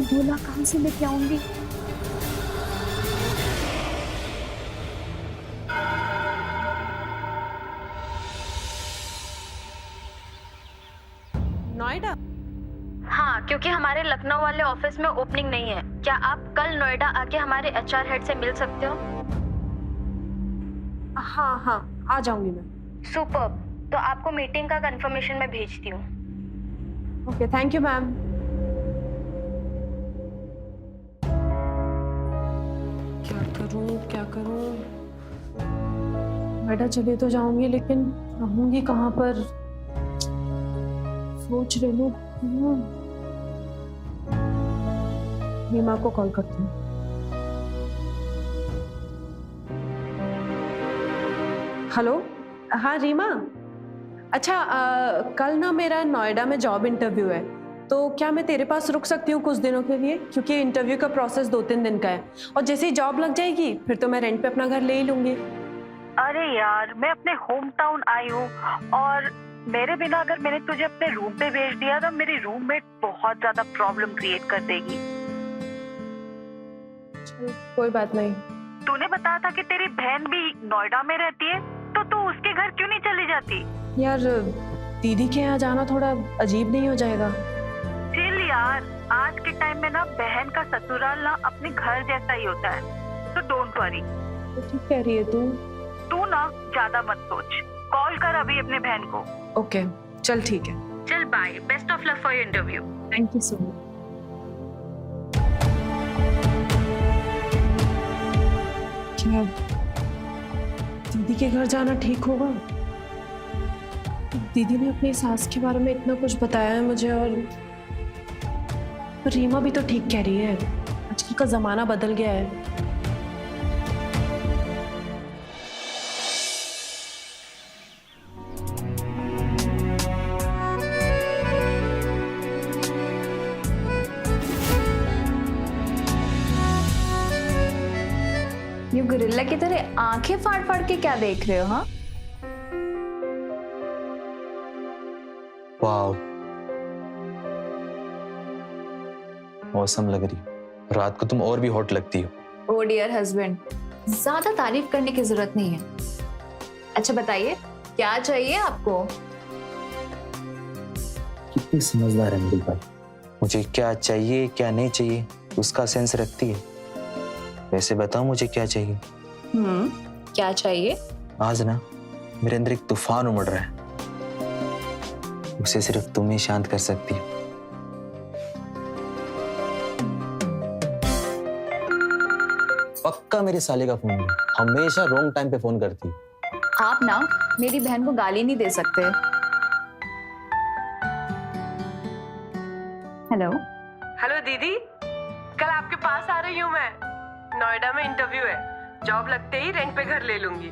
2 लाख कहाँ से लेके आऊंगी? नोएडा? हाँ, क्योंकि हमारे लखनऊ वाले ऑफिस में ओपनिंग नहीं है। क्या आप कल नोएडा आके हमारे एचआर हेड से मिल सकते हो? हाँ हाँ, आ जाऊंगी मैं। सुपर्ब। तो आपको मीटिंग का कंफर्मेशन मैं भेजती हूँ। Okay, thank you ma'am. क्या करूं? नोएडा चले तो जाऊंगी, लेकिन रहूंगी कहाँ पर? सोच रही हूँ। रीमा को कॉल करती हूँ। हेलो, हाँ रीमा। अच्छा, कल ना मेरा नोएडा में जॉब इंटरव्यू है, तो क्या मैं तेरे पास रुक सकती हूँ कुछ दिनों के लिए? क्योंकि इंटरव्यू का प्रोसेस 2-3 दिन का है, और जैसे ही जॉब लग जाएगी फिर तो मैं रेंट पे अपना घर ले ही लूंगी। अरे यार, मैं अपने होम टाउन आई हूँ और मेरे बिना अगर मैंने तुझे अपने रूम पे भेज दिया तो मेरी रूममेट बहुत ज्यादा प्रॉब्लम क्रिएट कर देगी। कोई बात नहीं। तूने बताया था कि तेरी बहन भी नोएडा में रहती है, तो तू उसके घर क्यों नहीं चली जाती? यार, दीदी के यहाँ जाना थोड़ा अजीब नहीं हो जाएगा? चिल यार, आज के टाइम में ना बहन का ससुराल ना अपने घर जैसा ही होता है, तो डोंट वरी। तो ठीक कह रही है तू ना ज्यादा मत सोच। कॉल कर अभी अपने बहन को। ओके, चल ठीक है। चल bye, best of luck for your interview. Thank you so much. क्या दीदी के घर जाना ठीक होगा? दीदी ने अपनी सास के बारे में इतना कुछ बताया है मुझे, और रीमा भी तो ठीक कह रही है, आजकल का जमाना बदल गया है। ये गोरिल्ला की तरह आंखें फाड़ फाड़ के क्या देख रहे हो? हाँ, वाओ, मौसम लग रही। रात को तुम और भी हॉट लगती हो। ओ डियर हस्बैंड, ज्यादा तारीफ करने की जरूरत नहीं है। अच्छा बताइए, क्या चाहिए आपको? कितनी समझदार है मेरी भाई। मुझे क्या चाहिए क्या नहीं चाहिए उसका सेंस रखती है। वैसे बताओ मुझे क्या चाहिए? क्या चाहिए? आज ना मेरे अंदर एक तूफान उमड़ रहा है, उसे सिर्फ तुम ही शांत कर सकती हो। पक्का मेरे साले का फोन है, हमेशा रॉन्ग टाइम पे फोन करती है। आप ना मेरी बहन को गाली नहीं दे सकते। हेलो। हेलो दीदी, कल आपके पास आ रही हूँ मैं। नोएडा में इंटरव्यू है, जॉब लगते ही रेंट पे घर ले लूंगी।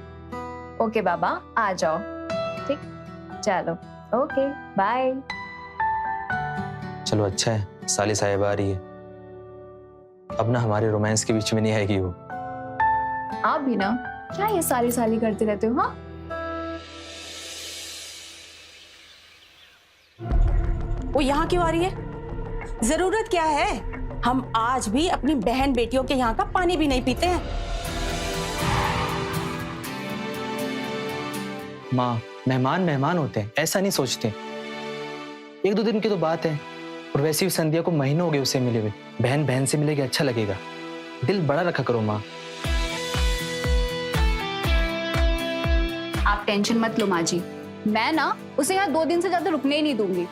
ओके बाबा, आ जाओ। ठीक, चलो ओके बाय। चलो अच्छा है, साली साहिब आ रही है। अब ना हमारे रोमांस के बीच में नहीं आएगी वो। आप भी ना क्या ये साली साली करते रहते हो? हाँ, वो यहाँ क्यों आ रही है? जरूरत क्या है? हम आज भी अपनी बहन बेटियों के यहाँ का पानी भी नहीं पीते हैं। माँ, मेहमान मेहमान होते हैं, ऐसा नहीं सोचते। 1-2 दिन की तो बात है, और वैसे भी संध्या को महीनों हो गए उसे मिले हुए। बहन बहन से मिलेगी, अच्छा लगेगा। दिल बड़ा रखा करो माँ। आप टेंशन मत लो माँ जी, मैं ना उसे यहाँ 2 दिन से ज्यादा रुकने ही नहीं दूंगी।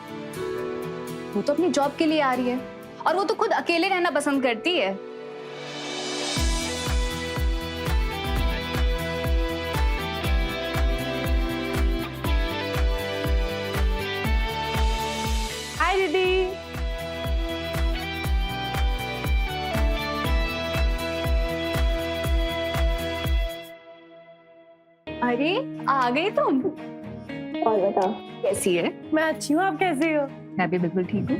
वो तो अपनी जॉब के लिए आ रही है, और वो तो खुद अकेले रहना पसंद करती है। हाय दीदी। अरे आ गई तुम? और बताओ कैसी है? मैं अच्छी हूँ, आप कैसी हो? मैं भी बिल्कुल ठीक हूँ।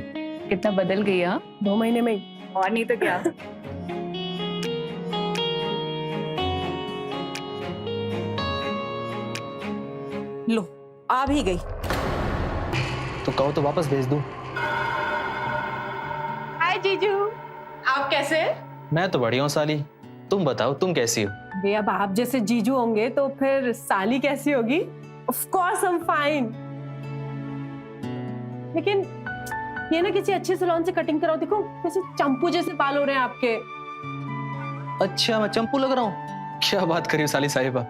कितना बदल गई हाँ? 2 महीने में ही। और नहीं तो क्या। लो, आ भी गई। तो कहो तो वापस भेज दूं। हाय जीजू। आप कैसे हैं? मैं तो बढ़िया हूँ साली, तुम बताओ तुम कैसी हो? अरे अब आप जैसे जीजू होंगे तो फिर साली कैसी होगी? Of course I am fine. लेकिन ये ना किसी अच्छे सैलून से कटिंग कराओ, देखो कैसे चंपू जैसे बाल हो रहे हैं आपके। अच्छा मैं चंपू लग रहा हूँ? क्या बात करी हो साली साहिबा।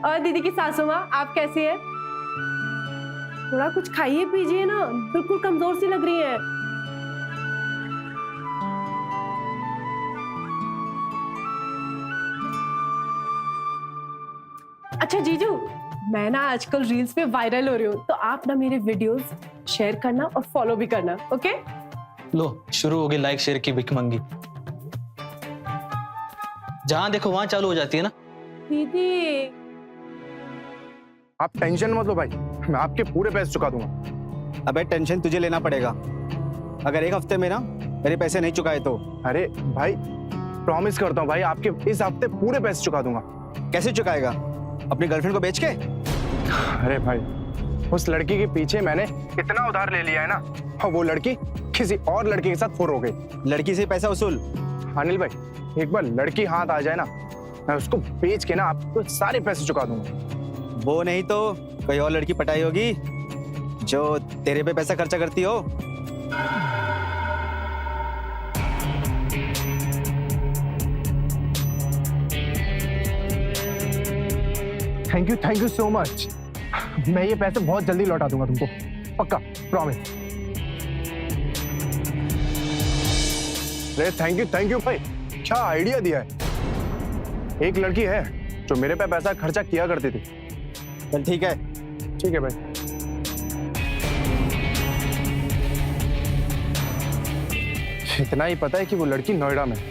और दीदी की सासू माँ आप कैसी है? थोड़ा कुछ खाइए पीजिए ना, बिल्कुल कमजोर सी लग रही है। अच्छा जीजू, मैं ना आजकल रील्स पे वायरल हो रही हूँ, तो आप ना मेरे वीडियोस शेयर करना और फॉलो भी करना, ओके? लो शुरू हो गई लाइक शेयर की भिखमंगी। जहां देखो वहां चालू हो जाती है ना। दीदी आप टेंशन मत लो भाई, मैं आपके पूरे पैसे चुका दूंगा। अबे टेंशन तुझे लेना पड़ेगा, अगर एक हफ्ते में ना मेरे पैसे नहीं चुकाए तो। अरे भाई प्रॉमिस करता हूँ भाई, आपके इस हफ्ते पूरे पैसे चुका दूंगा। कैसे चुकाएगा? अपनी गर्लफ्रेंड को बेच के? अरे भाई उस लड़की के पीछे मैंने इतना उधार ले लिया है ना, और वो लड़की किसी और लड़के के साथ फुर हो गई। लड़की से पैसा वसूल? अनिल भाई एक बार लड़की हाथ आ जाए ना, मैं उसको बेच के ना आपको सारे पैसे चुका दूंगा। वो नहीं तो कोई और लड़की पटाई होगी जो तेरे पे पैसा खर्चा करती हो। Thank you so much. मैं ये पैसे बहुत जल्दी लौटा दूंगा तुमको, पक्का प्रॉमिस। अरे थैंक यू भाई, क्या आइडिया दिया है। एक लड़की है जो मेरे पे पैसा खर्चा किया करती थी। चल ठीक है भाई। इतना ही पता है कि वो लड़की नोएडा में है,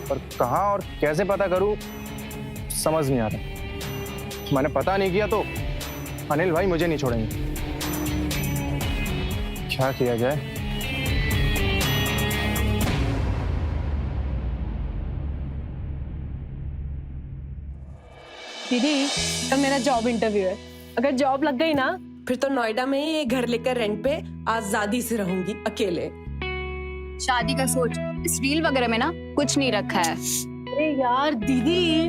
पर कहाँ और कैसे पता करूं समझ नहीं आ रहा। मैंने पता नहीं किया तो अनिल भाई मुझे नहीं छोड़ेंगे। क्या किया जाए? दीदी कल मेरा जॉब इंटरव्यू है, अगर जॉब लग गई ना फिर तो नोएडा में ही एक घर लेकर रेंट पे आजादी से रहूंगी अकेले। शादी का सोच, इस रील वगैरह में ना कुछ नहीं रखा है। अरे यार दीदी,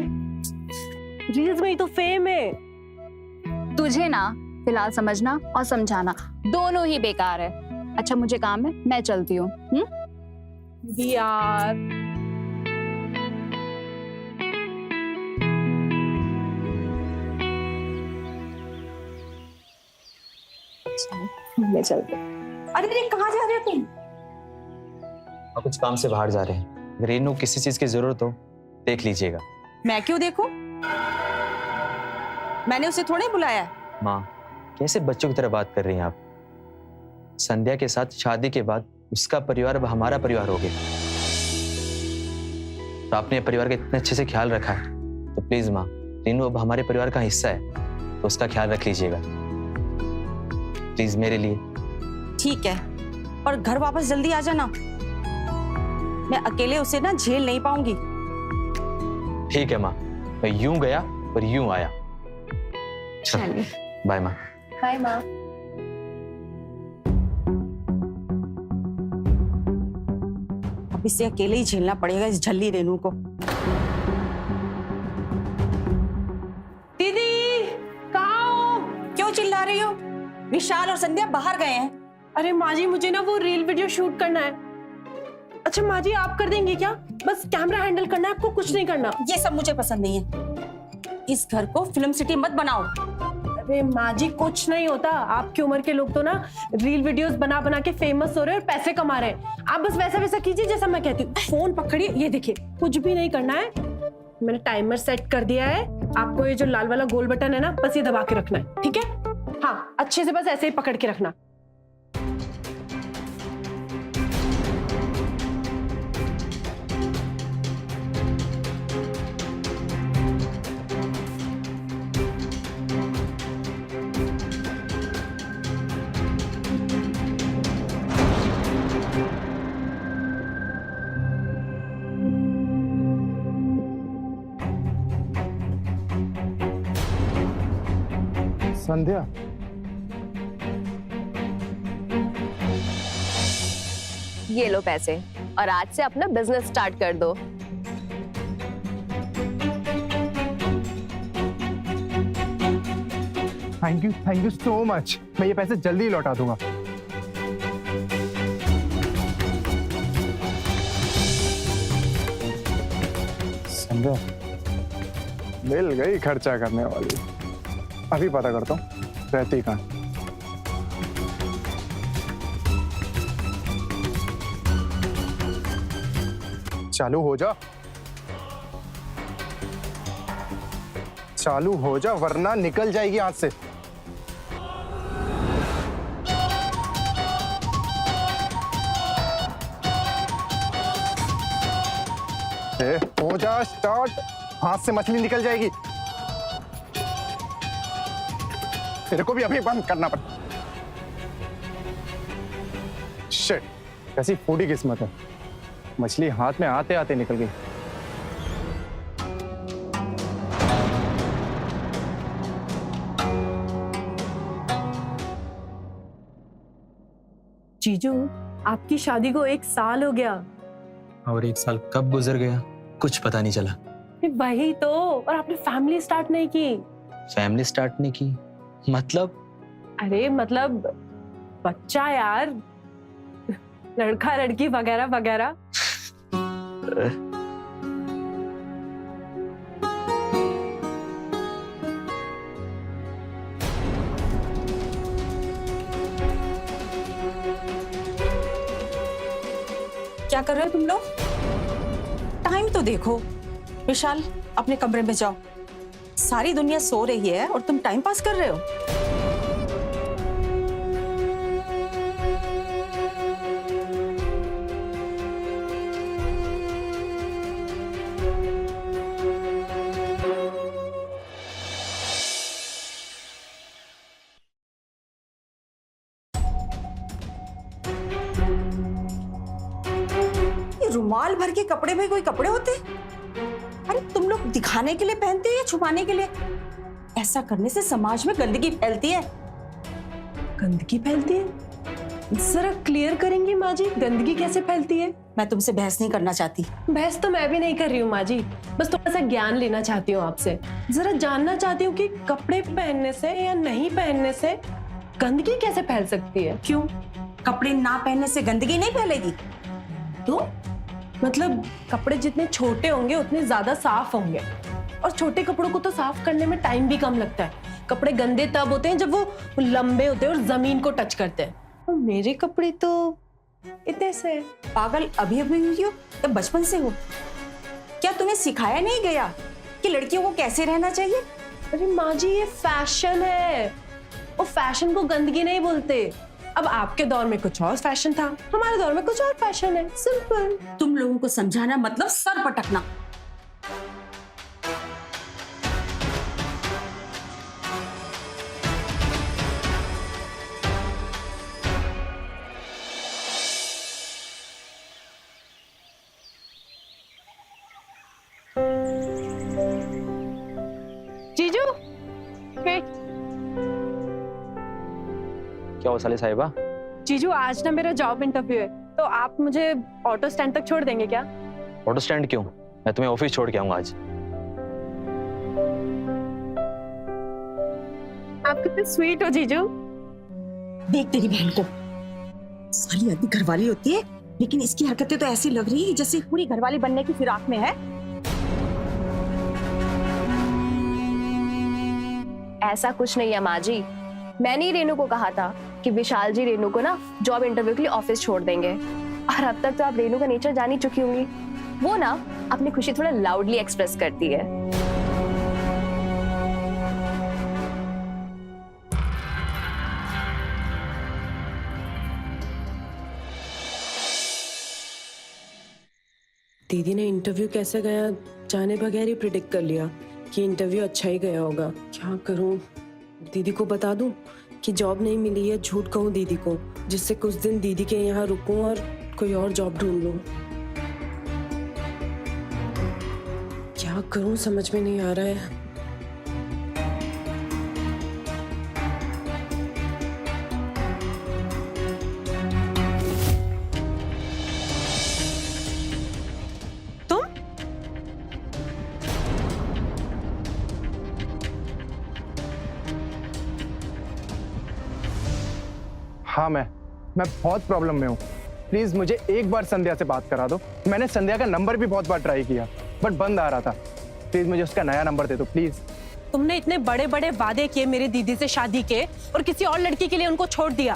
रील्स में ही तो फेम है। तुझे ना फिलहाल समझना और समझाना दोनों ही बेकार है। अच्छा मुझे काम है, मैं चलती हूँ। दीदी यार ले चलते। अरे अरे कहाँ जा रहे हो तुम? और कुछ काम से बाहर जा रहे हैं। अगर रेनू किसी चीज की जरूरत हो देख लीजिएगा। मैं क्यों देखूं? मैंने उसे थोड़े बुलाया है। माँ कैसे बच्चों की तरह बात कर रही हैं आप? संध्या के साथ शादी के बाद उसका परिवार अब हमारा परिवार हो गया। तो आपने परिवार का इतने अच्छे से ख्याल रखा है, तो प्लीज माँ, रेनू अब हमारे परिवार का हिस्सा है, तो उसका ख्याल रख लीजिएगा प्लीज मेरे लिए। ठीक है, और घर वापस जल्दी आ जाना। मैं अकेले उसे ना झेल नहीं पाऊंगी। ठीक है माँ, मैं यूं गया और यूं आया। चलिए बाय माँ। बाय माँ। अब इसे अकेले ही झेलना पड़ेगा इस झल्ली रेनू को। दीदी कहाँ हो? क्यों चिल्ला रही हो? विशाल और संध्या बाहर गए हैं। अरे माँ जी मुझे ना वो रील वीडियो शूट करना है। अच्छा माँ जी आप कर देंगे क्या? बस कैमरा हैंडल करना है, आपको कुछ नहीं करना। ये सब मुझे पसंद नहीं है। इस घर को फिल्म सिटी मत बनाओ। अरे माँ जी कुछ नहीं होता, आपकी उम्र के लोग तो ना रील वीडियोस बना बना के फेमस हो रहे हैं और पैसे कमा रहे हैं। आप बस वैसा वैसा कीजिए जैसा मैं कहती हूँ। फोन पकड़िए, ये देखिए, कुछ भी नहीं करना है। मैंने टाइमर सेट कर दिया है। आपको ये जो लाल वाला गोल बटन है ना, बस ये दबा के रखना है, ठीक है? हाँ अच्छे से बस ऐसे ही पकड़ के रखना। संध्या ये लो पैसे और आज से अपना बिजनेस स्टार्ट कर दो। Thank you so much. मैं ये पैसे जल्दी ही लौटा दूंगा। संजय, मिल गई खर्चा करने वाली। अभी पता करता हूँ रहती कहाँ। चालू हो जा, चालू हो जा वरना निकल जाएगी हाथ से। हो जा स्टार्ट, हाथ से मछली निकल जाएगी। तेरे को भी अभी बंद करना पड़ेगा। शिट, कैसी फूटी किस्मत है, मछली हाथ में आते आते निकल गई। जीजू, आपकी शादी को 1 साल हो गया। और 1 साल कब गुजर गया कुछ पता नहीं चला। वही तो, और आपने फैमिली स्टार्ट नहीं की। फैमिली स्टार्ट नहीं की मतलब? अरे मतलब बच्चा यार, लड़का लड़की वगैरह वगैरह। क्या कर रहे हो तुम लोग? टाइम तो देखो। विशाल, अपने कमरे में जाओ। सारी दुनिया सो रही है और तुम टाइम पास कर रहे हो। रुमाल भर के कपड़े में कोई कपड़े होते? अरे तुम लोग दिखाने के लिए पहनते हो या छुपाने के लिए? ऐसा करने से समाज में गंदगी फैलती है। गंदगी फैलती है? जरा क्लियर करेंगी माँ जी, गंदगी कैसे फैलती है? मैं तुमसे बहस नहीं करना चाहती। बहस तो मैं भी नहीं कर रही हूँ माँ जी, बस थोड़ा सा ज्ञान लेना चाहती हूँ आपसे। जरा जानना चाहती हूँ कि कपड़े पहनने से या नहीं पहनने से गंदगी कैसे फैल सकती है? क्यों? कपड़े ना पहनने से गंदगी नहीं फैलेगी? तो मतलब कपड़े जितने छोटे होंगे उतने ज्यादा साफ होंगे, और छोटे कपड़ों को तो साफ करने में टाइम भी कम लगता है। कपड़े गंदे तब होते हैं जब वो लंबे होते हैं और जमीन को टच करते हैं, और मेरे कपड़े तो इतने से। पागल अभी अभी हुई हो या बचपन से हो? क्या तुम्हें सिखाया नहीं गया कि लड़कियों को कैसे रहना चाहिए? अरे माँ जी, ये फैशन है, और फैशन को गंदगी नहीं बोलते। अब आपके दौर में कुछ और फैशन था, हमारे दौर में कुछ और फैशन है, सिंपल। तुम लोगों को समझाना मतलब सर पटकना। जीजू, वेट। क्या हो साले साहिबा? जीजू, आज ना मेरा जॉब इंटरव्यू है, तो आप मुझे ऑटो स्टैंड तक छोड़ देंगे क्या? ऑटो स्टैंड क्यों? मैं तुम्हें ऑफिस छोड़ के आऊंगा आज। आप कितने स्वीट हो जीजू। देख तेरी बहन को, साली आदमी घरवाली होती है, लेकिन इसकी हरकतें तो ऐसी लग रही है जैसे पूरी घरवाली बनने की फिराक में है। ऐसा कुछ नहीं है माँ जी, मैंने ही रेनू को कहा था कि विशाल जी रेनू को ना जॉब इंटरव्यू के लिए ऑफिस छोड़ देंगे, और अब तक तो आप रेनू का नेचर जान ही चुकी होंगी। वो ना अपनी खुशी थोड़ा लाउडली एक्सप्रेस करती है। दीदी ने इंटरव्यू कैसे गया जाने बगैर ही प्रिडिक्ट कर लिया कि इंटरव्यू अच्छा ही गया होगा। क्या करूं? दीदी को बता दूं कि जॉब नहीं मिली है, झूठ कहूं दीदी को, जिससे कुछ दिन दीदी के यहाँ रुकूं और कोई और जॉब ढूंढ लूं। क्या करूं समझ में नहीं आ रहा है। हाँ मैं बहुत प्रॉब्लम में हूँ। प्लीज मुझे एक बार संध्या से बात करा दो। मैंने संध्या का नंबर भी बहुत बार ट्राई किया बट बंद आ रहा था। प्लीज मुझे उसका नया नंबर दे दो प्लीज। तुमने इतने बड़े बड़े वादे किए मेरी दीदी से शादी के और किसी और लड़की के लिए उनको छोड़ दिया।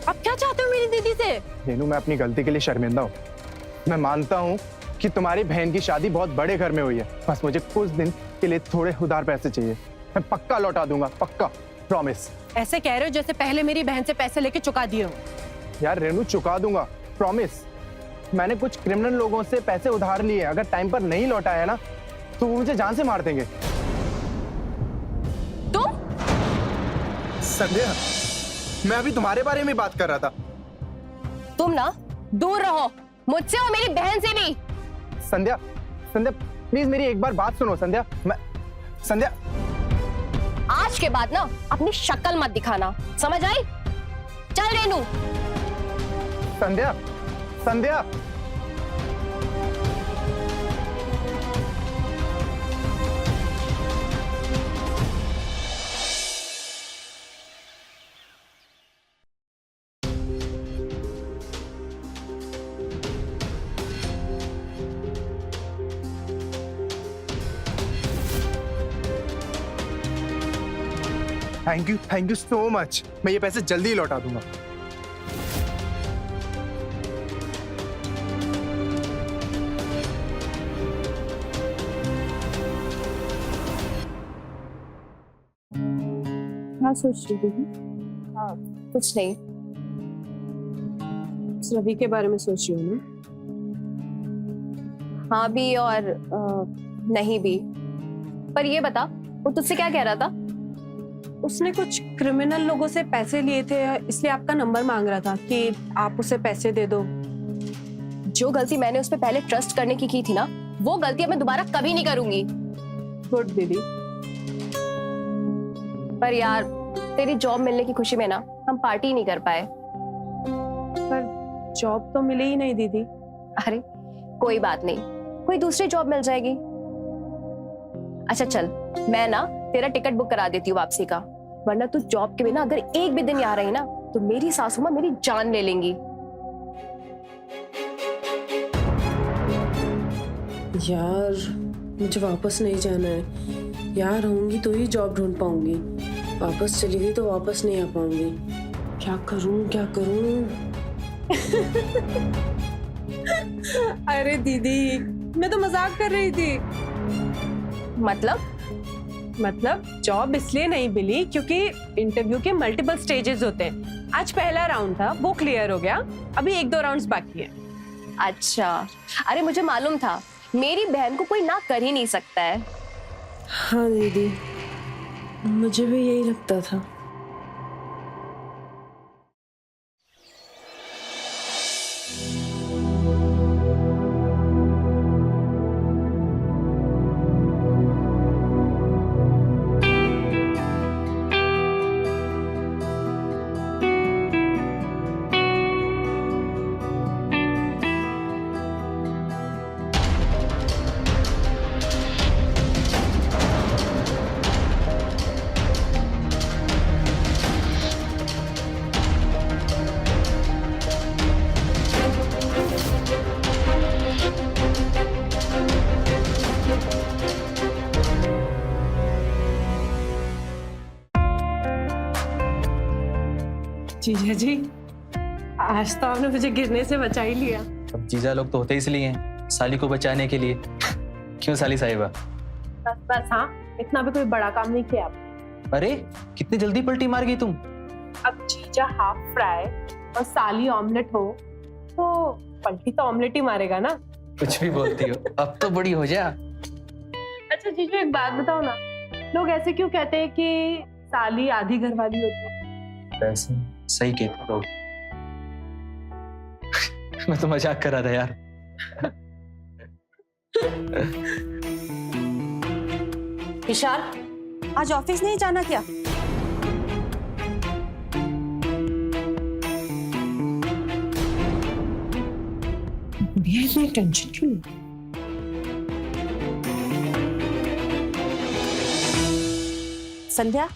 अब क्या चाहते हो मेरी दीदी से? रेनू, मैं अपनी गलती के लिए शर्मिंदा हूँ। मैं मानता हूँ कि तुम्हारी बहन की शादी बहुत बड़े घर में हुई है। बस मुझे कुछ दिन के लिए थोड़े उधार पैसे चाहिए। मैं पक्का लौटा दूंगा, पक्का, प्रॉमिस। ऐसे कह रहे हो जैसे पहले मेरी बहन से पैसे लेके चुका दिए हो। यार रेनू, चुका दूंगा, प्रॉमिस। मैंने कुछ क्रिमिनल लोगों से पैसे उधार लिए, अगर टाइम पर नहीं लौटाया ना तो वो मुझे जान से मार देंगे। तुम? संध्या, मैं अभी तुम्हारे बारे में बात कर रहा था। तुम ना दूर रहो मुझसे और मेरी बहन से भी। संध्या, संध्या प्लीज मेरी एक बार बात सुनो। संध्या, संध्या, आज के बाद ना अपनी शक्ल मत दिखाना, समझ आई? चल Renu. Sandhya, Sandhya. Thank you so much. मैं ये पैसे जल्दी ही लौटा दूंगा। क्या सोच रही थी? हाँ, कुछ नहीं। रवि के बारे में सोच रही हूँ ना? हाँ भी और नहीं भी। पर ये बता, वो तुझसे क्या कह रहा था? उसने कुछ क्रिमिनल लोगों से पैसे लिए थे, इसलिए आपका नंबर मांग रहा था कि आप उसे पैसे दे दो। जो गलती मैंने उस पे पहले ट्रस्ट करने की थी ना, वो गलती अब मैं दोबारा कभी नहीं करूंगी। गुड दीदी। पर यार, तेरी जॉब मिलने की खुशी में ना हम पार्टी नहीं कर पाए। पर जॉब तो मिले ही नहीं दीदी। अरे कोई बात नहीं, कोई दूसरी जॉब मिल जाएगी। अच्छा चल, मैं ना तेरा टिकट बुक करा देती हूँ वापसी का, वरना तू जॉब के बिना अगर एक भी दिन यहाँ रही ना तो मेरी सासू माँ मेरी जान ले लेंगी। यार मुझे वापस नहीं जाना है। यहाँ रहूंगी तो ही जॉब ढूंढ पाऊंगी, वापस चली गई तो वापस नहीं आ पाऊंगी। क्या करूं, क्या करूं? अरे दीदी, मैं तो मजाक कर रही थी। मतलब जॉब इसलिए नहीं मिली क्योंकि इंटरव्यू के मल्टीपल स्टेजेस होते हैं। आज पहला राउंड था, वो क्लियर हो गया, अभी 1-2 राउंड्स बाकी है। अच्छा, अरे मुझे मालूम था, मेरी बहन को कोई ना कर ही नहीं सकता है। हाँ दीदी, मुझे भी यही लगता था। जीजा जी, आज तो आपने मुझे गिरने से बचा ही लिया। अब जीजा लोग तो होते इसलिए हैं, साली को बचाने के लिए। क्यों साली साहिबा? बस हाँ, इतना भी कोई बड़ा काम नहीं किया आप। अरे कितनी जल्दी पलटी मार गई तुम। अब जीजा हाफ फ्राई और साली ऑमलेट हो तो पलटी तो ऑमलेट ही मारेगा ना। कुछ भी बोलती हो, अब तो बड़ी हो जा। अच्छा जीजू, एक बात बताओ ना, लोग ऐसे क्यों कहते हैं कि साली आधी घरवाली होती है? वैसे सही कहते लोग। मैं तो मजाक कर रहा था यार। विशाल, आज ऑफिस नहीं जाना क्या? इतनी टेंशन क्यों? संध्या,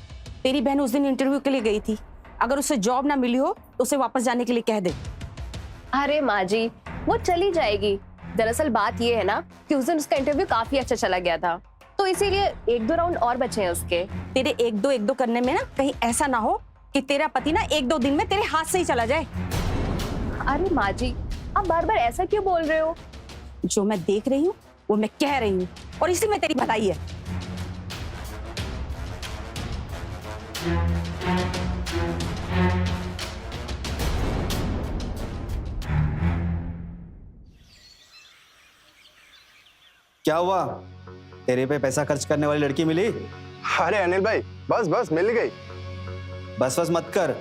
तेरी बहन उस दिन इंटरव्यू के लिए गई थी, अगर उसे जॉब ना मिली हो तो उसे वापस जाने के लिए कह दे। अरे माँ जी, वो चली जाएगी। दरअसल बात ये है ना कि उस दिन उसका इंटरव्यू काफी अच्छा चला गया था, तो इसीलिए 1-2 राउंड और बचे हैं उसके। तेरे एक दो करने में ना कहीं ऐसा ना हो कि तेरा पति ना 1-2 दिन में तेरे हाथ से ही चला जाए। अरे माँ जी, आप बार बार ऐसा क्यों बोल रहे हो? जो मैं देख रही हूँ वो मैं कह रही हूँ, और इसी में तेरी भलाई है। क्या हुआ? तेरे पे पैसा खर्च करने वाली लड़की मिली? अरे अनिल भाई, बस बस मिल गई। बस बस मत कर,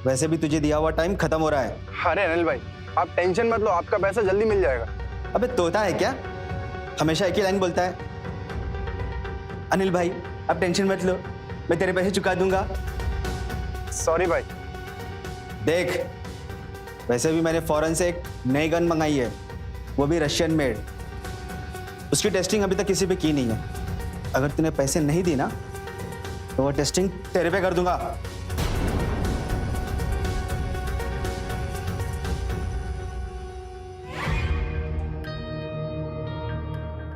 वैसे भी तुझे दिया हुआ टाइम खत्म हो रहा है। अरे अनिल भाई, आप टेंशन मत लो, आपका पैसा जल्दी मिल जाएगा। अबे तोता है क्या? हमेशा एक ही लाइन बोलता है। अनिल भाई अब टेंशन मत लो, मैं तेरे पैसे चुका दूंगा। सॉरी भाई। देख, वैसे भी मैंने फॉरेन से एक नई गन मंगाई है, वो भी रशियन मेड। उसकी टेस्टिंग अभी तक किसी पे की नहीं है। अगर तूने पैसे नहीं दी ना तो वो टेस्टिंग तेरे पे कर दूंगा।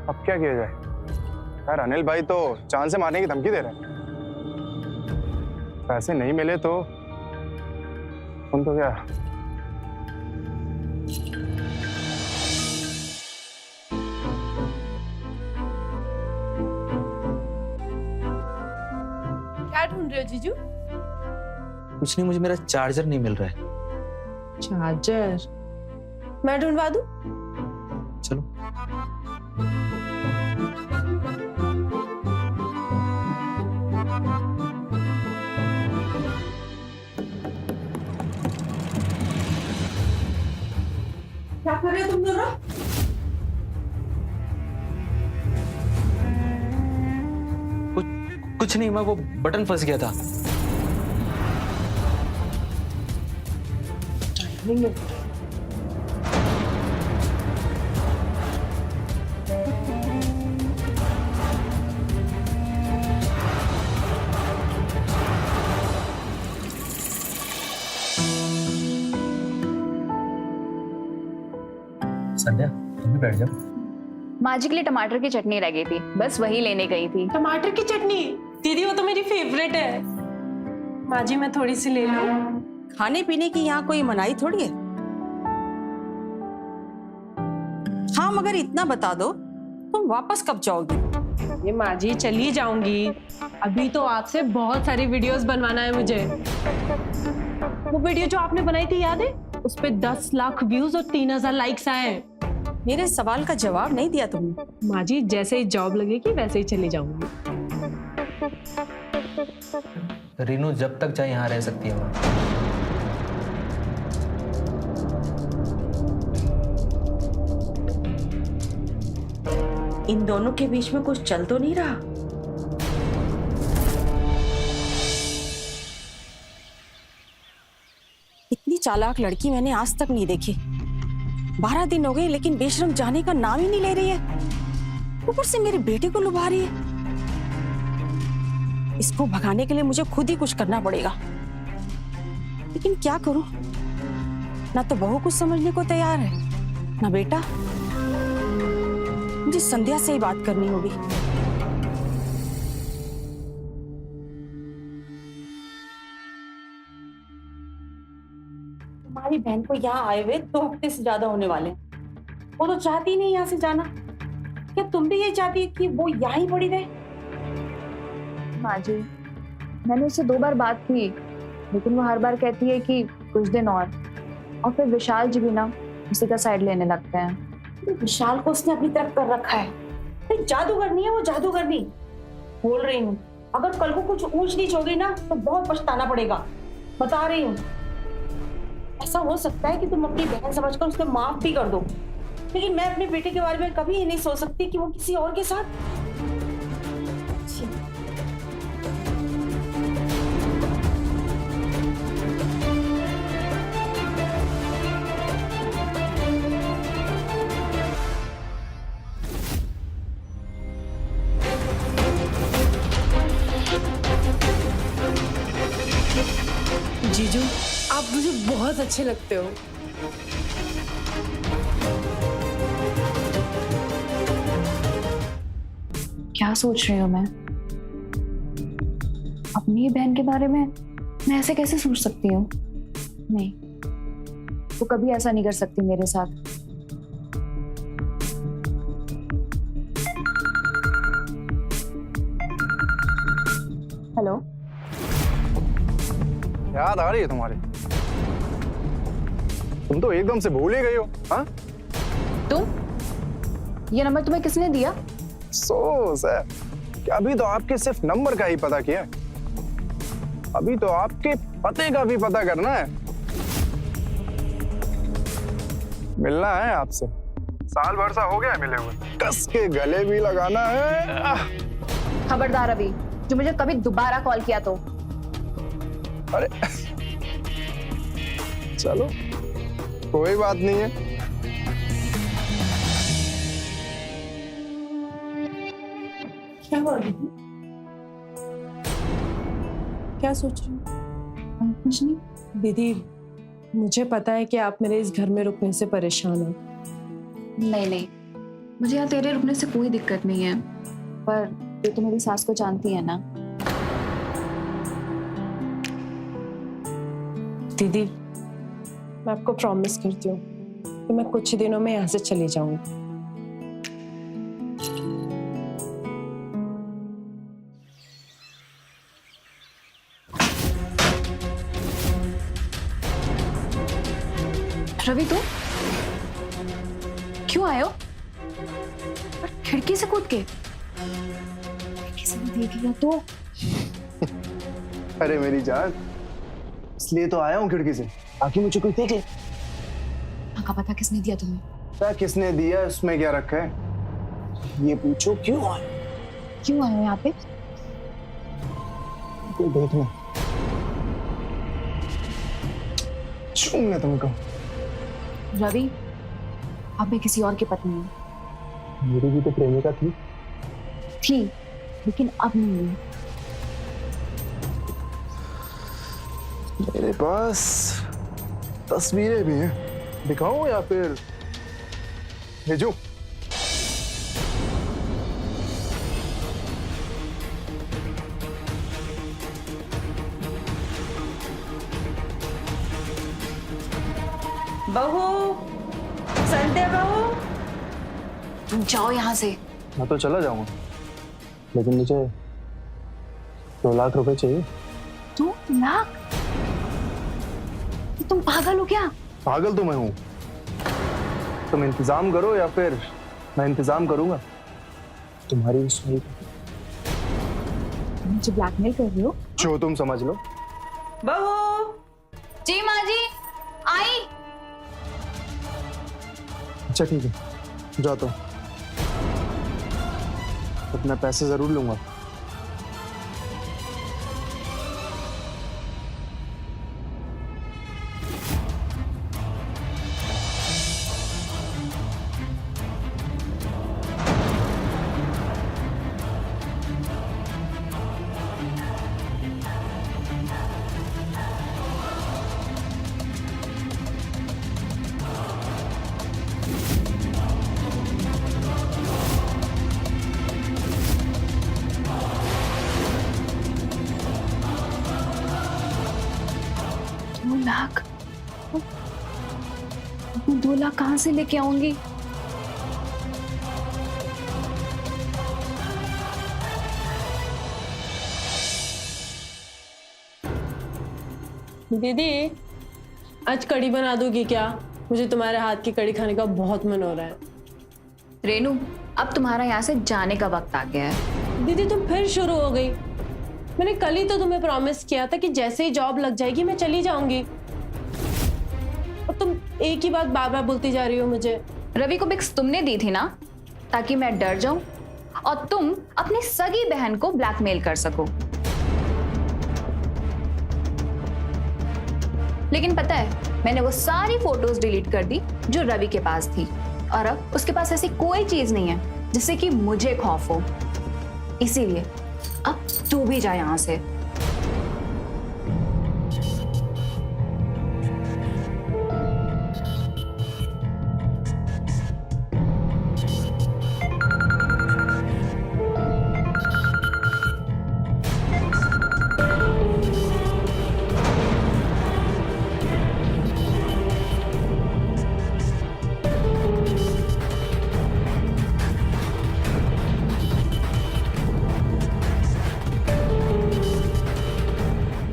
अब क्या किया जाए यार? अनिल भाई तो चांद से मारने की धमकी दे रहे हैं। पैसे नहीं मिले तो उन तो क्या। क्या ढूंढ रहे हो जीजू? कुछ नहीं, मुझे मेरा चार्जर नहीं मिल रहा है। चार्जर मैं ढूंढवा दूं? चलो। क्या कर रहे हो तुम दोनों? कुछ नहीं, मैं वो बटन फंस गया था। संध्या, तुम भी बैठ जाओ। माँ जी के लिए टमाटर की चटनी रह गई थी, बस वही लेने गई थी। टमाटर की चटनी? दीदी वो तो मेरी फेवरेट है। माँ जी मैं थोड़ी सी ले लूं? खाने पीने की यहाँ कोई मनाही थोड़ी है। हाँ, मगर इतना बता दो, तुम वापस कब जाओगी? ये माँ जी चली जाऊंगी, अभी तो आपसे बहुत सारी वीडियोस बनवाना है मुझे। वो वीडियो जो आपने बनाई थी याद है? उस पे 10 लाख व्यूज और 3000 लाइक्स आए। मेरे सवाल का जवाब नहीं दिया तुमने। माँ जी जैसे ही जॉब लगेगी वैसे ही चली जाऊंगी। रीनू जब तक चाहे यहाँ रह सकती है माँ। इन दोनों के बीच में कुछ चल तो नहीं रहा? इतनी चालाक लड़की मैंने आज तक नहीं देखी। 12 दिन हो गए लेकिन बेशरम जाने का नाम ही नहीं ले रही है। ऊपर से मेरे बेटे को लुभा रही है। इसको भगाने के लिए मुझे खुद ही कुछ करना पड़ेगा। लेकिन क्या करूं? ना तो बहू कुछ समझने को तैयार है, ना बेटा। मुझे संध्या से ही बात करनी होगी। तुम्हारी बहन को यहाँ आए हुए 2 हफ्ते से ज्यादा होने वाले। वो तो चाहती नहीं यहाँ से जाना। क्या तुम भी ये चाहती है कि वो यहाँ ही पड़ी रहे? माँ जी, मैंने उससे 2 बार बात की, लेकिन वो हर बार कहती है कि कुछ दिन और फिर विशाल जी भी ना उसी का साइड लेने लगते हैं। विशाल को उसने अपनी तरफ कर रखा है। नहीं, जादूगरनी है वो, जादूगरनी। बोल रही हूँ, अगर कल को कुछ ऊंच नीच हो गई ना तो बहुत पछताना पड़ेगा। बता रही हूँ। ऐसा हो सकता है कि तुम अपनी बहन समझकर उसे माफ भी कर दो, लेकिन मैं अपने बेटे के बारे में कभी ही नहीं सोच सकती कि वो किसी और के साथ। जीजू, आप मुझे बहुत अच्छे लगते हो। क्या सोच रही हूँ मैं? अपनी बहन के बारे में मैं ऐसे कैसे सोच सकती हूँ? नहीं, वो कभी ऐसा नहीं कर सकती मेरे साथ। हेलो, याद आ रही है तुम्हारी? तुम तो एकदम से भूल ही गई हो। हाँ, तुम? ये नंबर तुम्हें किसने दिया? सर, कि अभी तो आपके सिर्फ नंबर का ही पता किया, अभी तो आपके पते का भी पता करना है। मिलना है आपसे, साल भर सा हो गया है मिले हुए, कस के गले भी लगाना है। खबरदार अभी, जो मुझे कभी दोबारा कॉल किया तो। अरे चलो, कोई बात नहीं है। क्या हुआ दीदी? क्या सोच रही हो? कुछ नहीं। दीदी, मुझे पता है कि आप मेरे इस घर में रुकने से परेशान हो। नहीं नहीं, मुझे यहाँ तेरे रुकने से कोई दिक्कत नहीं है, पर तू तो मेरी सास को जानती है ना। दीदी, मैं आपको प्रॉमिस करती हूँ कि मैं कुछ ही दिनों में यहाँ से चली जाऊंगी। रवि, तू क्यों आए हो? और खिड़की से कूद के? किसी ने देख लिया तो? अरे मेरी जान, इसलिए तो आया हूँ खिड़की से, ताकि मुझे कोई देख ले। का पता किसने दिया तुम्हें? क्या किसने दिया, उसमें क्या रखा है, ये पूछो। क्यों आए? क्यों आए हो यहाँ पे? तो देखना, चूमने तुमको। रवि, अब मैं किसी और की पत्नी हूँ। मेरी भी तो प्रेमिका थी। लेकिन अब नहीं हूँ। मेरे पास तस्वीरें भी हैं, दिखाऊं या फिर भेजूं? बहू, संध्या बहू, तुम जाओ यहाँ से। मैं तो चला जाऊंगा, लेकिन मुझे 2 लाख रुपए चाहिए। 2 लाख? तुम पागल हो क्या? पागल तो मैं हूं। तुम इंतजाम करो या फिर मैं इंतजाम करूंगा तुम्हारी उस भाई का। मुझे ब्लैकमेल कर रही हो? जो तुम समझ लो। बहू। जी माँ जी, आई। अच्छा ठीक है, जाता हूं, अपने पैसे जरूर लूंगा। लाख? 2 लाख कहाँ से लेके आऊंगी? दीदी, आज कढ़ी बना दोगी क्या? मुझे तुम्हारे हाथ की कढ़ी खाने का बहुत मन हो रहा है। रेनू, अब तुम्हारा यहाँ से जाने का वक्त आ गया है। दीदी, तुम फिर शुरू हो गई। मैंने कल ही तो तुम्हें प्रॉमिस किया था कि जैसे ही जॉब लग जाएगी मैं चली जाऊंगी, और तुम एक ही बात बार बार बोलती जा रही हो मुझे। रवि को बिक्स तुमने दी थी ना, ताकि मैं डर जाऊं और तुम अपनी सगी बहन को ब्लैकमेल कर सको। लेकिन पता है, मैंने वो सारी फोटोज डिलीट कर दी जो रवि के पास थी, और अब उसके पास ऐसी कोई चीज नहीं है जिससे कि मुझे खौफ हो। इसीलिए अब तू भी जा यहां से।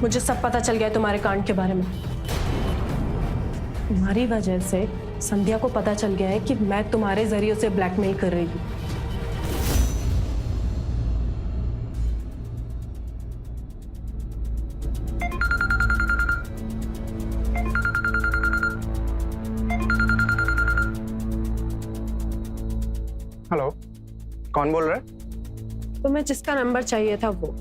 मुझे सब पता चल गया है तुम्हारे कांड के बारे में। तुम्हारी वजह से संध्या को पता चल गया है कि मैं तुम्हारे जरिए उसे ब्लैकमेल कर रही हूँ। हेलो, कौन बोल रहा है? तुम्हें जिसका नंबर चाहिए था वो।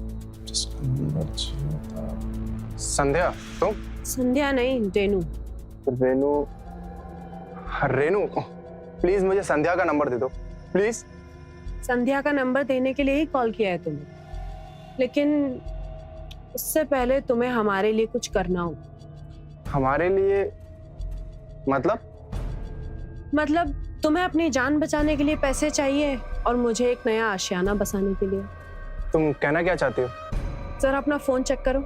संध्या? तुम? संध्या नहीं, रेनू। रेनू? रेनू, प्लीज मुझे संध्या का नंबर दे दो, प्लीज। संध्या का नंबर देने के लिए ही कॉल किया है तुम्हें, लेकिन उससे पहले तुम्हें हमारे लिए कुछ करना होगा। हमारे लिए? मतलब तुम्हें अपनी जान बचाने के लिए पैसे चाहिए और मुझे एक नया आशियाना बसाने के लिए। तुम कहना क्या चाहती हो? जरा अपना फोन चेक करो।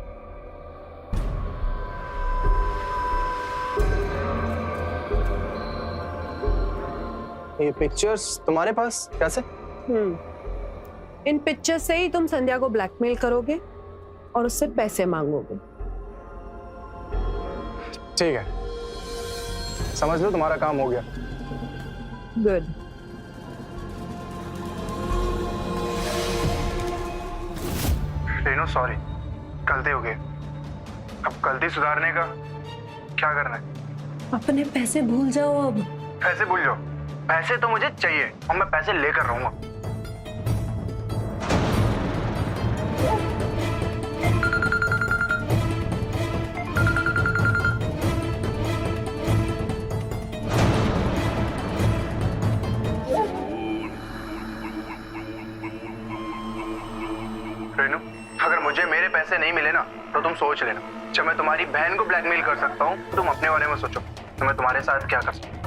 ये पिक्चर्स तुम्हारे पास कैसे? इन पिक्चर्स से ही तुम संध्या को ब्लैकमेल करोगे और उससे पैसे मांगोगे। ठीक है, समझ लो तुम्हारा काम हो गया। गुड। रेनू सॉरी, गलती हो गई। अब गलती सुधारने का क्या करना है? अपने पैसे भूल जाओ अब। पैसे भूल जाओ? पैसे तो मुझे चाहिए और मैं पैसे लेकर रहूंगा। रेनू, अगर मुझे मेरे पैसे नहीं मिले ना तो तुम सोच लेना, जब मैं तुम्हारी बहन को ब्लैकमेल कर सकता हूँ तुम अपने बारे में सोचो तो मैं तुम्हारे साथ क्या कर सकता हूँ।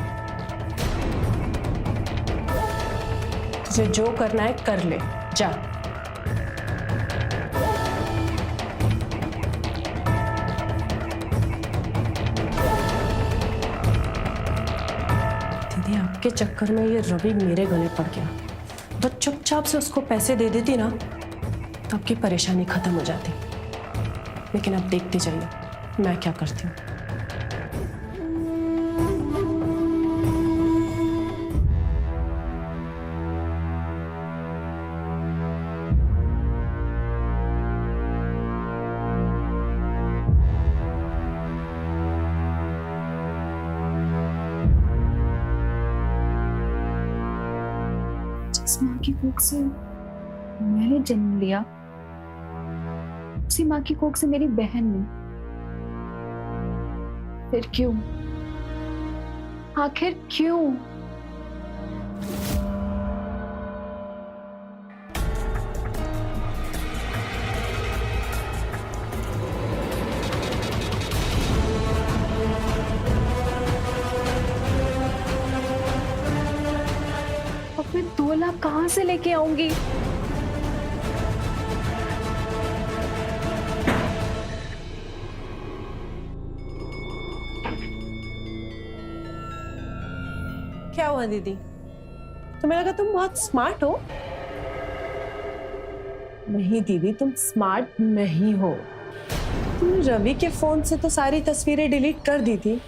तुझे जो करना है कर ले, जा। दीदी, आपके चक्कर में ये रवि मेरे गले पड़ गया। तो चुपचाप से उसको पैसे दे देती ना, तो आपकी परेशानी खत्म हो जाती। लेकिन आप देखते जाइए मैं क्या करती हूँ। जिस माँ की कोख से मैंने जन्म लिया, उसी माँ की कोख से मेरी बहन ने। फिर क्यों? आखिर क्यों? अब मैं 2 लाख कहाँ से लेके आऊंगी? क्या हुआ दीदी? तुम्हें लगा तुम बहुत स्मार्ट हो? नहीं दीदी, तुम स्मार्ट नहीं हो। तुमने रवि के फोन से तो सारी तस्वीरें डिलीट कर दी थी,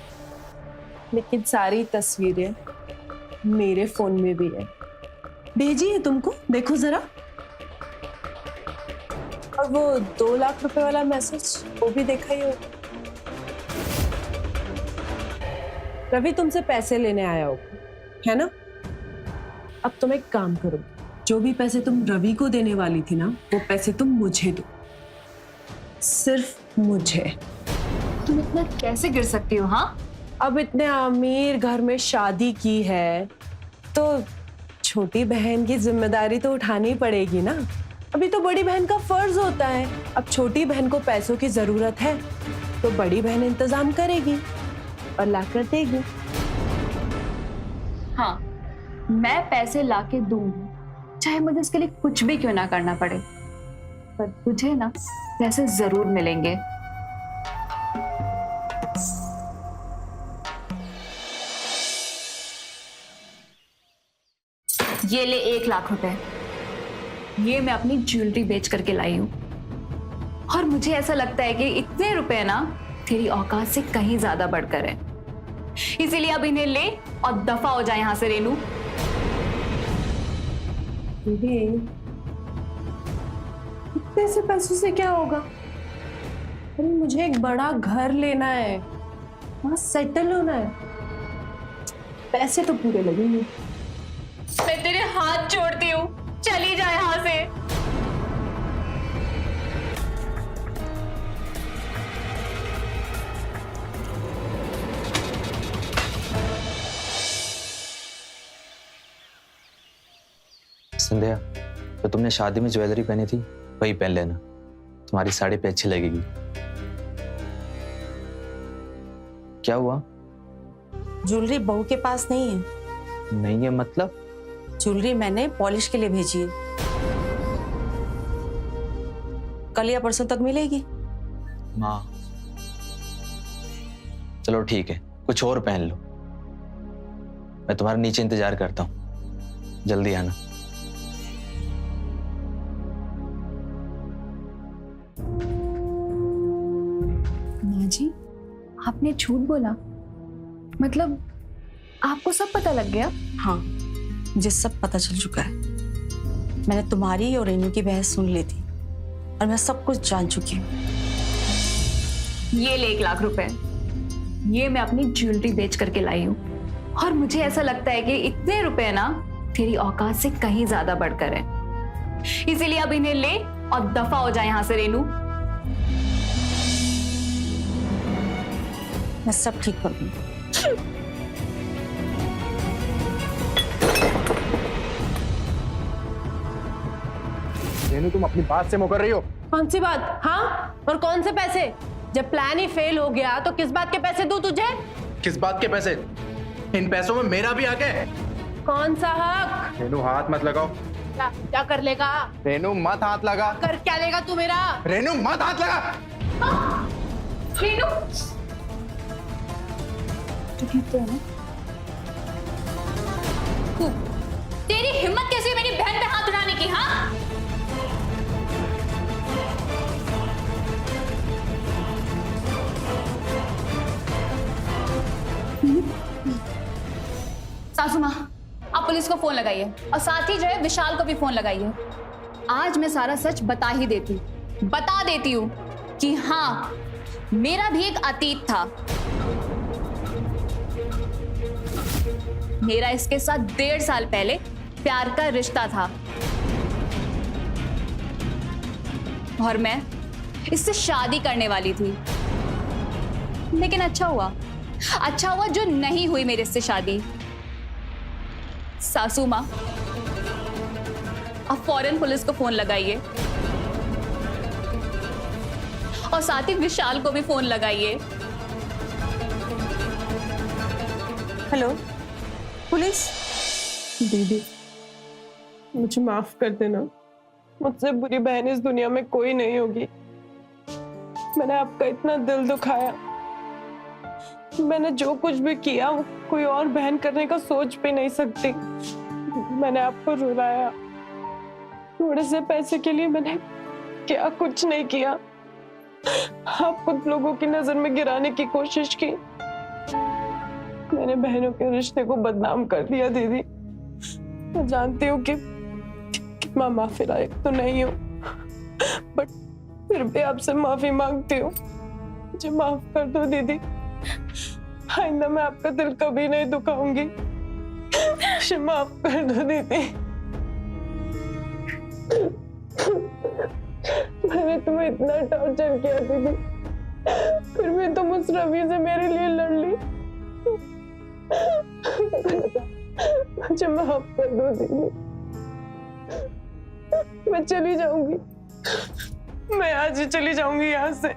लेकिन सारी तस्वीरें मेरे फोन में भी है। भेजी है तुमको, देखो जरा। और वो 2 लाख रुपए वाला मैसेज, वो भी देखा ही हो। रवि तुमसे पैसे लेने आया होगा, है ना? अब तुम एक काम करो, जो भी पैसे तुम रवि को देने वाली थी ना, वो पैसे तुम मुझे दो, सिर्फ मुझे। तुम इतना कैसे गिर सकती हो? हाँ, अब इतने अमीर घर में शादी की है तो छोटी बहन की जिम्मेदारी तो उठानी पड़ेगी ना। अभी तो बड़ी बहन का फर्ज होता है। अब छोटी बहन को पैसों की जरूरत है तो बड़ी बहन इंतजाम करेगी और लाकर देगी। हाँ, मैं पैसे लाके दूंगी, चाहे मुझे इसके लिए कुछ भी क्यों ना करना पड़े, पर तुझे ना पैसे जरूर मिलेंगे। ये ले 1 लाख रुपए, ये मैं अपनी ज्वेलरी बेच करके लाई हूँ। और मुझे ऐसा लगता है कि इतने रुपए ना तेरी औकात से कहीं ज्यादा बढ़कर है, इसीलिए अब इन्हें ले और दफा हो जाए यहाँ से रेनू। दीदी इतने से पैसों से क्या होगा? अरे मुझे एक बड़ा घर लेना है, वहां सेटल होना है, पैसे तो पूरे लगेंगे। मैं तेरे हाथ जोड़ती हूँ, चली जा यहाँ से। संध्या, तो तुमने शादी में ज्वेलरी पहनी थी वही पहन लेना, तुम्हारी साड़ी पे अच्छी लगेगी। क्या हुआ? ज्वेलरी बहू के पास नहीं है। नहीं है मतलब? ज्वेलरी मैंने पॉलिश के लिए भेजी है, कल या परसों तक मिलेगी। माँ चलो ठीक है, कुछ और पहन लो, मैं तुम्हारा नीचे इंतजार करता हूँ, जल्दी आना। माँ जी, आपने झूठ बोला? मतलब आपको सब पता लग गया? हाँ, मुझे सब पता चल चुका है। मैंने तुम्हारी और रेनू की बहस सुन ली थी और मैं सब कुछ जान चुकी हूँ। ये ले 1 लाख रुपए, ये मैं अपनी ज्वेलरी बेच करके लाई हूँ, और मुझे ऐसा लगता है कि इतने रुपए ना तेरी औकात से कहीं ज्यादा बढ़कर है, इसीलिए अब इन्हें ले और दफा हो जाए यहाँ से रेनू। मैं सब ठीक कर दूंगी। रेनू, तुम अपनी बात से मुकर रही हो। कौन सी बात? हाँ, और कौन से पैसे? जब प्लान ही फेल हो गया तो किस बात के पैसे दूं तुझे? किस बात के पैसे? इन पैसों में मेरा भी हक है। कौन सा हक? रेनू, हाथ मत लगाओ। क्या क्या कर लेगा? रेनू, मत हाथ लगा। कर क्या लेगा तू मेरा? रेनू, मत हाथ लगा। रेनू, तो ठीक तो है ना? तेरी हिम्मत कैसी है मेरी बहन पे हाथ उठाने की? हाँ, सासू माँ, आप पुलिस को फोन लगाइए, और साथ ही जो है विशाल को भी फोन लगाइए। आज मैं सारा सच बता देती हूँ कि हाँ, मेरा भी एक अतीत था। मेरा इसके साथ 1.5 साल पहले प्यार का रिश्ता था, और मैं इससे शादी करने वाली थी, लेकिन अच्छा हुआ जो नहीं हुई मेरे से शादी। सासू माँ, आप फौरन पुलिस को फोन लगाइए, और साथ ही विशाल को भी फोन लगाइए। Hello, police? दीदी मुझे माफ कर देना, मुझसे बुरी बहन इस दुनिया में कोई नहीं होगी। मैंने आपका इतना दिल दुखाया, मैंने जो कुछ भी किया वो कोई और बहन करने का सोच भी नहीं सकती। मैंने आपको रुलाया, थोड़े से पैसे के लिए मैंने क्या कुछ नहीं किया। आप कुछ लोगों की नजर में गिराने की कोशिश की, मैंने बहनों के रिश्ते को बदनाम कर दिया। दीदी, मैं जानती हूँ कि मैं माफी लायक तो नहीं हूँ, बट फिर भी आपसे माफी मांगती हूँ, मुझे माफ कर दो दीदी। आइंदा मैं आपका दिल कभी नहीं दुखाऊंगी, मुझे माफ कर दो दीदी। मैंने तुम्हें इतना टॉर्चर किया दीदी, फिर भी तुम उस रवि से मेरे लिए लड़ ली। मुझे माफ कर दो दीदी, मैं चली जाऊंगी, मैं आज ही चली जाऊंगी यहाँ से।